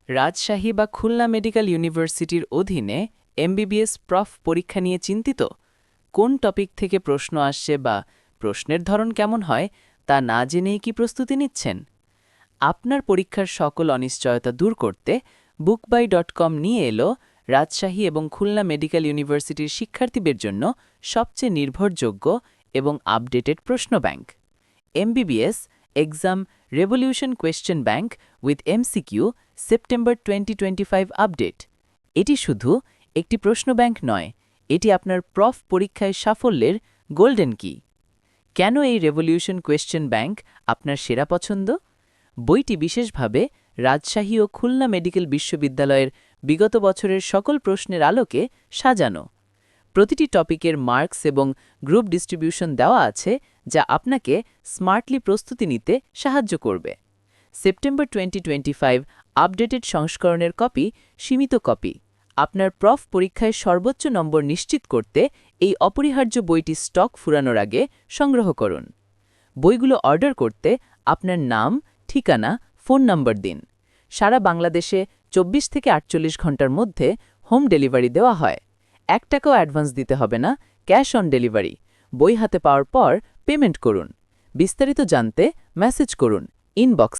রাজশাহী বা খুলনা মেডিকেল ইউনিভার্সিটির অধীনে এমবিবিএস প্রফ পরীক্ষা নিয়ে চিন্তিত? কোন টপিক থেকে প্রশ্ন আসছে বা প্রশ্নের ধরন কেমন হয় তা না জেনেই কি প্রস্তুতি নিচ্ছেন? আপনার পরীক্ষার সকল অনিশ্চয়তা দূর করতে bookby.com নিয়ে এলো রাজশাহী এবং খুলনা মেডিকেল ইউনিভার্সিটির শিক্ষার্থীদের জন্য সবচেয়ে নির্ভরযোগ্য এবং আপডেটেড প্রশ্ন bank. MBBS exam revolution question bank with MCQ September 2025 update. এটি শুধু একটি প্রশ্ন ব্যাংক নয়, এটি আপনার প্রফ পরীক্ষায় সাফল্যের গোল্ডেন কি। কেন এই রেভলিউশন কোয়েশ্চেন ব্যাংক আপনার সেরা পছন্দ? বইটি বিশেষভাবে রাজশাহী ও খুলনা মেডিকেল বিশ্ববিদ্যালয়ের বিগত বছরের সকল প্রশ্নের আলোকে সাজানো। প্রতিটি টপিকের মার্কস এবং গ্রুপ ডিস্ট্রিবিউশন দেওয়া আছে, যা আপনাকে স্মার্টলি প্রস্তুতি নিতে সাহায্য করবে। সেপ্টেম্বর 2025 আপডেটেড সংস্করণের কপি সীমিত কপি। আপনার প্রফ পরীক্ষায় সর্বোচ্চ নম্বর নিশ্চিত করতে এই অপরিহার্য বইটি স্টক ফুরানোর আগে সংগ্রহ করুন। বইগুলো অর্ডার করতে আপনার নাম, ঠিকানা, ফোন নম্বর দিন। সারা বাংলাদেশে 24 থেকে 48 ঘন্টার মধ্যে হোম ডেলিভারি দেওয়া হয়। 1 টাকাও অ্যাডভান্স দিতে হবে না, ক্যাশ অন ডেলিভারি। বই হাতে পাওয়ার পর পেমেন্ট করুন। বিস্তারিত জানতে মেসেজ করুন ইনবক্স।